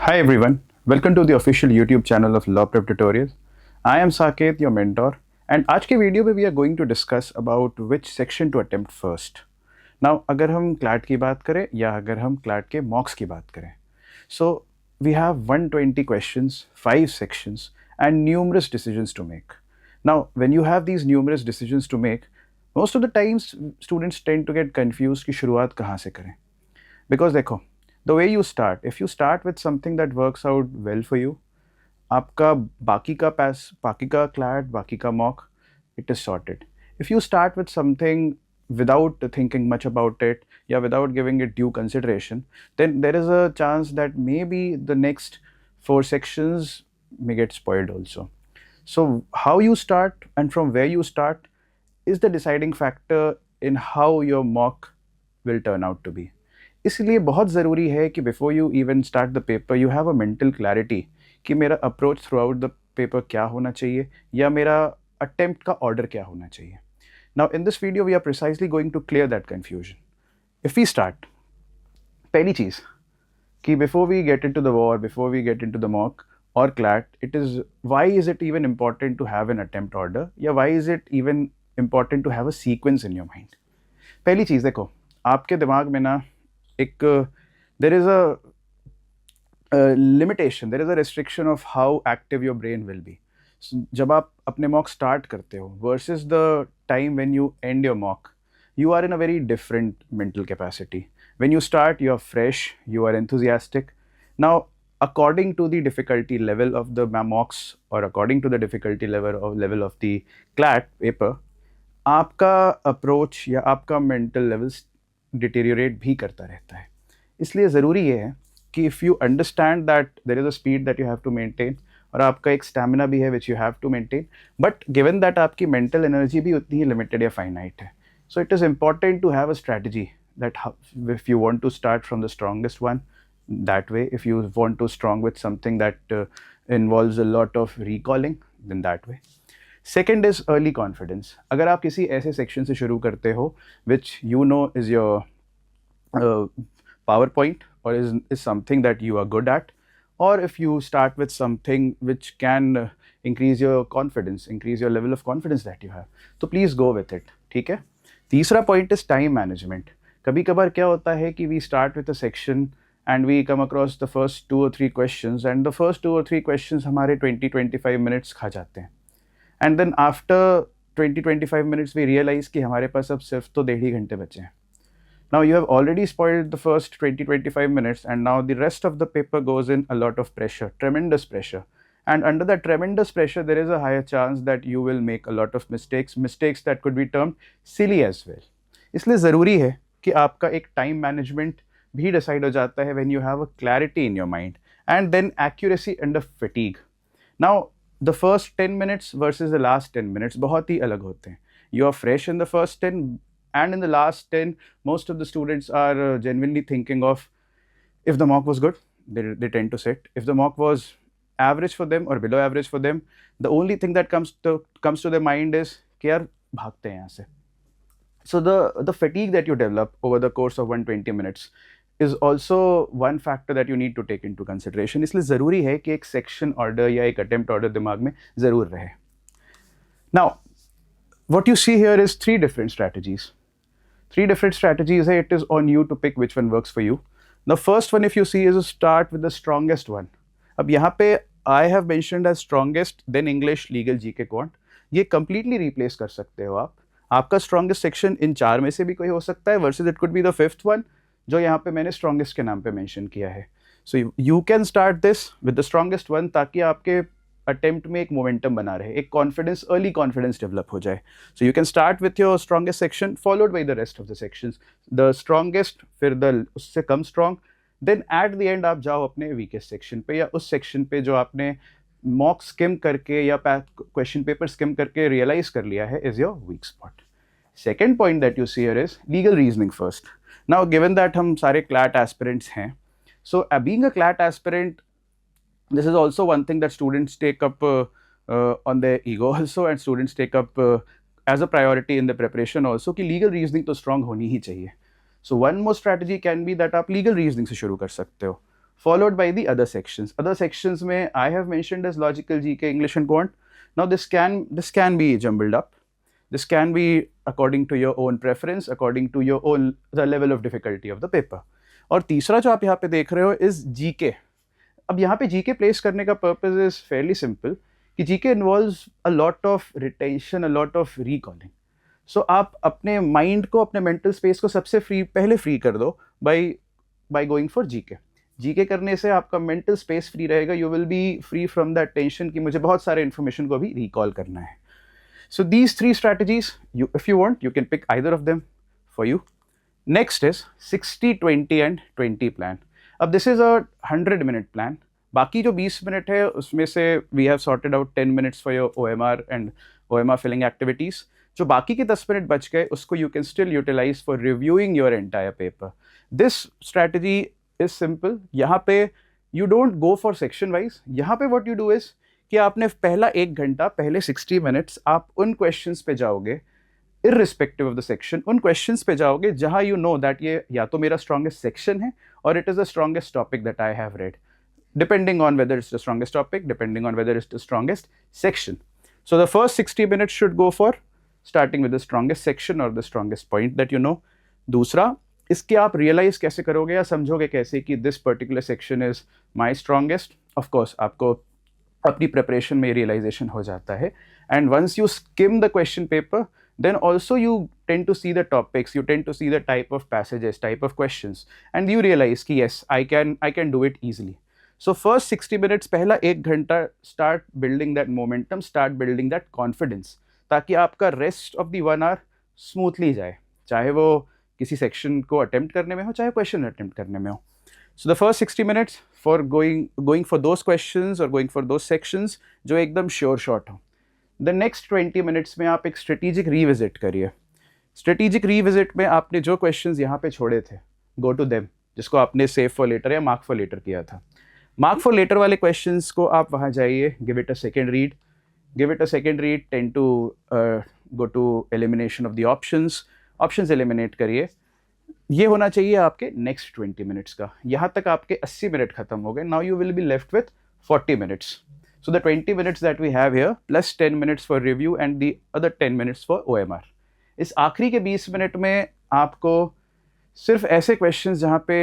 Hi everyone, welcome to the official YouTube channel of Law Prep Tutorials. I am Saket, your mentor, and आज के video में we are going to discuss about which section to attempt first. Now, अगर हम CLAT की बात करें या अगर हम CLAT के mocks की बात करें, so we have 120 questions, 5 sections, and numerous decisions to make. Now, when you have these numerous decisions to make, most of the times students tend to get confused कि शुरुआत कहाँ से करें. Because देखो, the way you start, if you start with something that works out well for you, आपका बाकी का CLAT, बाकी का mock, it is sorted. If you start with something without thinking much about it, yeah, without giving it due consideration, then there is a chance that maybe the next 4 sections may get spoiled also. So how you start and from where you start is the deciding factor in how your mock will turn out to be. इसलिए बहुत ज़रूरी है कि before you even start the paper you have a mental clarity कि मेरा approach through out the paper क्या होना चाहिए या मेरा अटेम्प्ट का ऑर्डर क्या होना चाहिए. Now in this video we are precisely going to clear that confusion. If we start, पहली चीज़ कि before we get into the war, before we get into the mock और CLAT, it is why is it even important to have an attempt order या why is it even important to have a sequence in your mind. पहली चीज़ देखो, आपके दिमाग में ना एक there is a limitation, there is a restriction of how active your brain will be. जब आप अपने mock start करते हो versus the time when you end your mock, you are in a very different mental capacity. When you start, you are fresh, you are enthusiastic. Now, according to the difficulty level of the mocks or according to the difficulty level of the CLAT paper, आपका approach या आपका mental levels deteriorate भी करता रहता है. इसलिए ज़रूरी ये है कि if you understand that there is a speed that you have to maintain और आपका एक स्टैमिना भी है which you have to maintain, but given that आपकी मेंटल एनर्जी भी उतनी ही लिमिटेड या फाइनाइट है. So it is important to have a strategy that if you want to start from the strongest one that way, if you want to strong with something that involves a lot of recalling, then that way. Second is early confidence. अगर आप किसी ऐसे section से शुरू करते हो which you know is your PowerPoint or is something that you are good at, or if you start with something which can increase your confidence, increase your level of confidence that you have, तो please go with it. ठीक है. तीसरा point is time management. कभी कभार क्या होता है कि we start with a section and we come across the first 2 or 3 questions and the first 2 or 3 questions हमारे 20-25 minutes खा जाते हैं. And then after 20-25 minutes we realise कि हमारे पास अब सिर्फ तो 1.5 घंटे बचे हैं. Now you have already spoiled the first 20-25 minutes and now the rest of the paper goes in a lot of pressure, tremendous pressure, and under that tremendous pressure there is a higher chance that you will make a lot of mistakes that could be termed silly as well. इसलिए ज़रूरी है कि आपका एक time management भी decide हो जाता है when you have a clarity in your mind and then accuracy under fatigue. Now the first 10 minutes versus the last 10 minutes बहुत ही अलग होते हैं. You are fresh in the first 10 and in the last 10 most of the students are genuinely thinking of if the mock was good, they tend to sit. If the mock was average for them or below average for them, the only thing that comes to their mind is कि यार भागते हैं यहाँ से. So the fatigue that you develop over the course of 120 minutes is also one factor that you need to take into consideration. इसलिए ज़रूरी है कि एक सेक्शन ऑर्डर या एक अटेम्प्ट ऑर्डर दिमाग में ज़रूर रहे. Now, what you see here is 3 different strategies. 3 different strategies है. It is on you to pick which one works for you. The first one, if you see, is to start with the strongest one. अब यहाँ पे I have mentioned as strongest, then English, legal, GK, quant. ये completely replace कर सकते हो आप. आपका strongest section इन 4 में से भी कोई हो सकता है versus it could be the 5th one जो यहाँ पे मैंने स्ट्रॉन्गेस्ट के नाम पे मेंशन किया है. सो you can start this with the strongest one ताकि आपके अटेम्प्ट में एक मोमेंटम बना रहे, एक कॉन्फिडेंस, अर्ली कॉन्फिडेंस डेवलप हो जाए. So you can start with your strongest section followed by the rest of the sections. The strongest, फिर द उससे कम strong, then at the end आप जाओ अपने वीकेस्ट सेक्शन पे या उस सेक्शन पे जो आपने मॉक स्किम करके या क्वेश्चन पेपर स्किम करके रियलाइज कर लिया है is your week spot. Second point that you see here is legal reasoning first. Now, given that हम सारे CLAT aspirants हैं, so being a CLAT aspirant, this is also one thing that students take up on their ego also, and students take up as a priority in the preparation also कि legal reasoning तो strong होनी ही चाहिए. So one more strategy can be that आप legal reasoning से शुरू कर सकते हो. followed by the other sections. Other sections में I have mentioned as logical, GK, English and quant. Now this can be jumbled up. This can be according to your own preference, according to your own the level of difficulty of the paper. और तीसरा जो आप यहाँ पे देख रहे हो is GK. अब यहाँ पे GK प्लेस करने का पर्पज इज फेयरली सिंपल कि GK involves a lot of retention, a lot of recalling. So आप अपने माइंड को, अपने मेंटल स्पेस को सबसे पहले फ्री कर दो by going for GK. GK करने से आपका मेंटल स्पेस फ्री रहेगा. You will be free from that tension कि मुझे बहुत सारे इन्फॉर्मेशन को भी रिकॉल करना है. So these 3 strategies, if you want, you can pick either of them for you. Next is 60, 20 and 20 plan. अब this is a 100-minute plan. बाकी जो 20 मिनट है उसमें से we have sorted out 10 minutes for your OMR and OMR filling activities. जो बाकी के 10 minute बच गए उसको you can still utilize for reviewing your entire paper. This strategy is simple. यहाँ पे you don't go for section wise. यहाँ पे what you do is कि आपने पहला 1 घंटा, पहले 60 मिनट्स आप उन क्वेश्चंस पे जाओगे इररिस्पेक्टिव ऑफ द सेक्शन, उन क्वेश्चंस पे जाओगे जहां यू नो दैट ये या तो मेरा स्ट्रॉन्गेस्ट सेक्शन है और it is the strongest topic that I have read, depending on whether it's the strongest topic, depending on whether it's the strongest section. So the first 60 minutes should go for starting with the strongest section और the strongest point that you know. दूसरा, इसके आप realise कैसे करोगे या समझोगे कैसे कि this particular section is my strongest. Of course आपको अपनी प्रिपरेशन में रियलाइजेशन हो जाता है. And once you skim the question paper, then also you tend to see the topics, you tend to see the type of passages, type of questions, and you realize कि yes, I can do it easily. So first 60 minutes, पहला 1 घंटा start building that momentum, start building that confidence, ताकि आपका rest of the 1 hour smoothly जाए, चाहे वो किसी section को attempt करने में हो, चाहे question attempt करने में हो. So the first 60 minutes for going for those questions or going for those sections जो एकदम sure shot हो. The next 20 minutes में आप एक strategic revisit करिए. Strategic revisit में आपने जो questions यहाँ पे छोड़े थे, go to them, जिसको आपने save for later या mark for later किया था. Mark for later वाले questions को आप वहाँ जाइए, give it a second read. Give it a second read, tend to go to elimination of the options. Options eliminate करिए. ये होना चाहिए आपके next 20 minutes का. यहाँ तक आपके 80 मिनट खत्म हो गए. Now you will be left with 40 minutes. So the 20 minutes that we have here plus 10 minutes for review and the other 10 minutes for OMR. इस आखिरी के 20 मिनट में आपको सिर्फ ऐसे questions जहाँ पे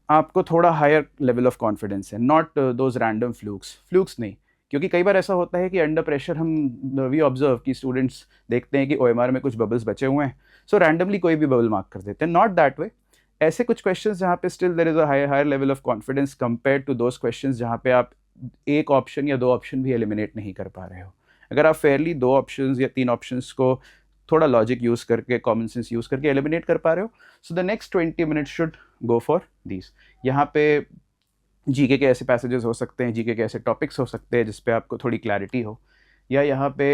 आपको थोड़ा higher level of confidence है, not those random flukes नहीं, क्योंकि कई बार ऐसा होता है कि अंडर प्रेशर हम we observe कि स्टूडेंट्स देखते हैं कि OMR में कुछ बबल्स बचे हुए हैं, सो रैंडमली कोई भी बबल मार्क कर देते हैं. Not that way. ऐसे कुछ क्वेश्चंस जहाँ पे still there is a higher level of confidence compare to those questions जहाँ पे आप एक ऑप्शन या 2 ऑप्शन भी एलिमिनेट नहीं कर पा रहे हो. अगर आप फेयरली 2 ऑप्शंस या 3 ऑप्शंस को थोड़ा लॉजिक यूज़ करके, कॉमन सेंस यूज़ करके एलिमिनेट कर पा रहे हो, so the next 20 minutes should go for these. यहाँ पे जीके के ऐसे पैसेजेस हो सकते हैं, जीके के ऐसे टॉपिक्स हो सकते हैं जिस पे आपको थोड़ी क्लैरिटी हो, या यहाँ पे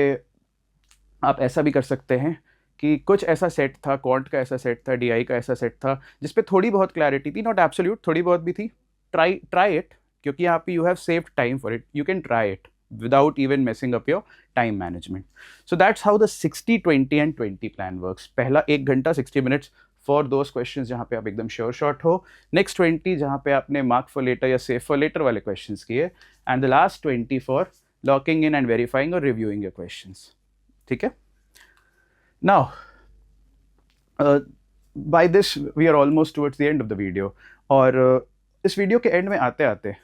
आप ऐसा भी कर सकते हैं कि कुछ ऐसा सेट था, क्वांट का ऐसा सेट था, डीआई का ऐसा सेट था जिस पे थोड़ी बहुत क्लैरिटी थी, नॉट एब्सोल्यूट, थोड़ी बहुत भी थी. ट्राई इट, क्योंकि यहाँ पे you have saved time for it. You can try it without even messing up your time management. So that's how the 60, 20 and 20 plan works. पहला 1 घंटा 60 minutes for those questions जहाँ पे आप एकदम sure shot हो. Next 20 जहाँ पे आपने mark for later या save for later वाले questions किए. And the last 20 for locking in and verifying or reviewing your questions. ठीक है? Now, by this we are almost towards the end of the video. और इस video के end में आते आते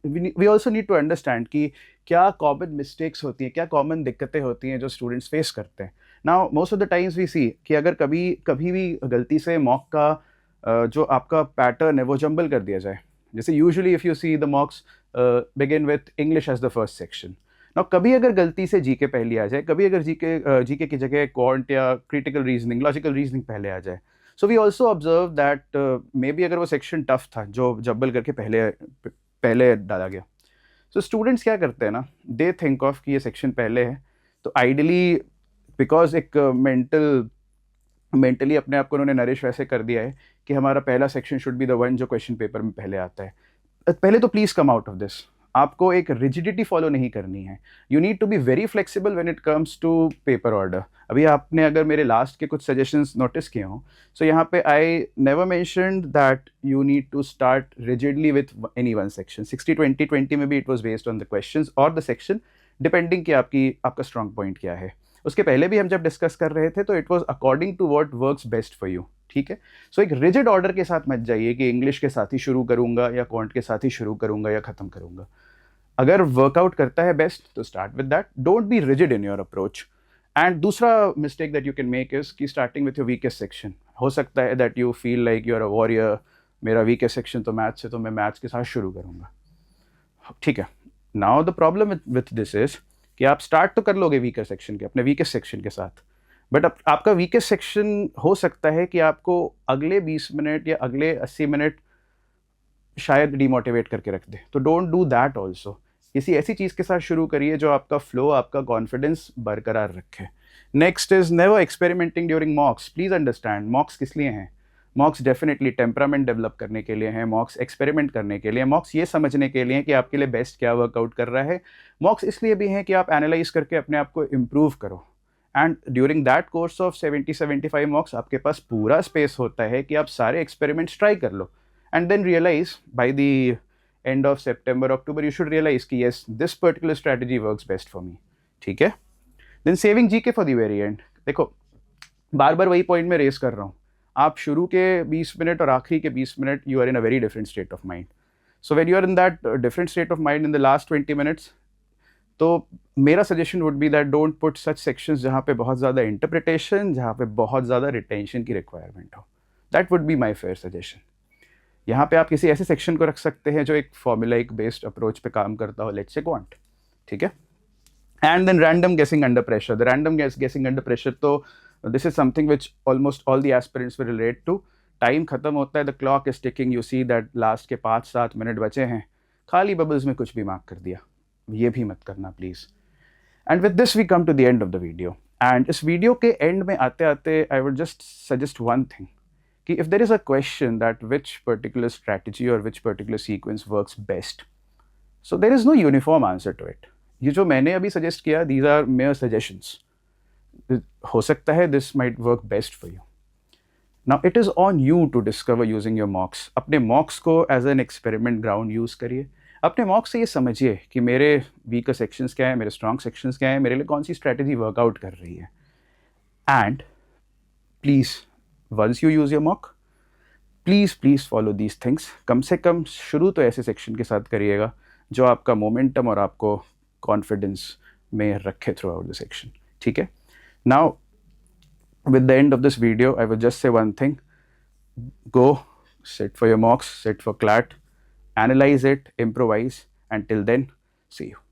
we also need to understand कि क्या कॉमन मिस्टेक्स होती हैं, क्या कॉमन दिक्कतें होती हैं जो स्टूडेंट्स फेस करते हैं. Now most of the times we see कि अगर कभी भी गलती से मॉक का जो आपका पैटर्न है वो जंबल कर दिया जाए. जैसे usually if you see the mocks begin with English as the first section. Now कभी अगर गलती से जीके पहले आ जाए, कभी अगर जीके की जगह क्वांट या क्रिटिकल रीजनिंग, लॉजिकल रीजनिंग पहले आ जाए, so we also observe that maybe अगर वो सेक्शन टफ था जो जब्बल करके पहले डाला गया, सो स्टूडेंट्स क्या करते हैं ना, दे थिंक ऑफ कि ये सेक्शन पहले है, तो आइडियली बिकॉज एक मेंटली अपने आप को उन्होंने नरिश वैसे कर दिया है कि हमारा पहला section should be the one जो क्वेश्चन पेपर में पहले आता है. पहले तो please come out of this. आपको एक रिजिडिटी फॉलो नहीं करनी है. You need to be very flexible when it comes to paper order. अभी आपने अगर मेरे लास्ट के कुछ सजेशंस नोटिस किए हों, सो यहाँ पे I never mentioned that you need to start rigidly with any one section. 60-20-20 में भी it was based on the questions और द सेक्शन, डिपेंडिंग कि आपका स्ट्रॉन्ग पॉइंट क्या है. उसके पहले भी हम जब डिस्कस कर रहे थे तो it was according to what works best for you. ठीक है. सो एक रिजिड ऑर्डर के साथ मत जाइए कि इंग्लिश के साथ ही शुरू करूंगा या क्वांट के साथ ही शुरू करूंगा या खत्म करूंगा. अगर वर्कआउट करता है बेस्ट तो start with that. Don't be rigid in your approach. And दूसरा mistake that you can make is कि starting with your weakest section. हो सकता है that you feel like you are a warrior. मेरा weakest section तो maths है, तो मैं मैथ्स के साथ शुरू करूंगा. ठीक है. Now the problem with this is कि आप स्टार्ट तो कर लोगे वीकर सेक्शन के, अपने वीकेस्ट सेक्शन के साथ, बट आपका वीकेस्ट सेक्शन हो सकता है कि आपको अगले 20 मिनट या अगले 80 मिनट शायद डिमोटिवेट करके रख दे. तो डोंट डू दैट ऑल्सो. किसी ऐसी चीज़ के साथ शुरू करिए जो आपका फ्लो, आपका कॉन्फिडेंस बरकरार रखे. Next is never experimenting during मॉक्स. Please understand, मॉक्स किस लिए हैं? मॉक्स डेफिनेटली टेम्परामेंट डेवलप करने के लिए हैं. मॉक्स एक्सपेरिमेंट करने के लिए, मॉक्स ये समझने के लिए कि आपके लिए बेस्ट क्या वर्कआउट कर रहा है. मॉक्स इसलिए भी हैं कि आप एनालाइज करके अपने आप को इम्प्रूव करो. And during that course of 70-75 मॉक्स आपके पास पूरा स्पेस होता है कि आप सारे एक्सपेरिमेंट्स ट्राई कर लो. And then realise by the end of सितंबर अक्टूबर यू शुड रियलाइज कि yes this particular strategy works best for me. ठीक है. Then saving GK for the very end. देखो, बार बार वही पॉइंट में रेस कर रहा हूँ. आप शुरू के 20 मिनट और आखिरी के 20 minute you are in a very different state of mind. So when you are in that different state of mind in the last 20 minutes, तो मेरा suggestion would be that don't put such sections जहाँ पे बहुत ज़्यादा interpretation, जहाँ पे बहुत ज़्यादा रिटेंशन की रिक्वायरमेंट हो. That would be my fair suggestion. यहाँ पे आप किसी ऐसे सेक्शन को रख सकते हैं जो एक फॉर्मूलाइक बेस्ड अप्रोच पे काम करता हो, लेट्स से क्वांट. ठीक है. And then random guessing under pressure. The random guessing under pressure, तो this is something which almost all the aspirants will relate to. Time खत्म होता है, the clock is ticking, you see that last के 5-7 minute बचे हैं, खाली bubbles में कुछ भी मार्क कर दिया. ये भी मत करना please. And with this we come to the end of the video. And इस वीडियो के एंड में आते आते I would just suggest one thing कि if there is a question that which particular strategy और which particular sequence works best, so there is no uniform answer to it. ये जो मैंने अभी सजेस्ट किया, दीज आर मेयर सजेशंस. हो सकता है this might work best for you. Now it is on you to discover using your mocks. अपने mocks को as an experiment ground use करिए. अपने मॉक्स से ये समझिए कि मेरे वीकर सेक्शंस क्या है, मेरे स्ट्रॉन्ग सेक्शंस क्या है, मेरे लिए कौन सी स्ट्रैटेजी वर्कआउट कर रही है. And please once you use your mock, please follow these things. कम से कम शुरू तो ऐसे सेक्शन के साथ करिएगा जो आपका मोमेंटम और आपको कॉन्फिडेंस में रखे थ्रू आउट द सेक्शन. ठीक है. Now with the end of this video, I will just say one thing. Go sit for your mocks, sit for CLAT, analyze it, improvise. Until then, see you.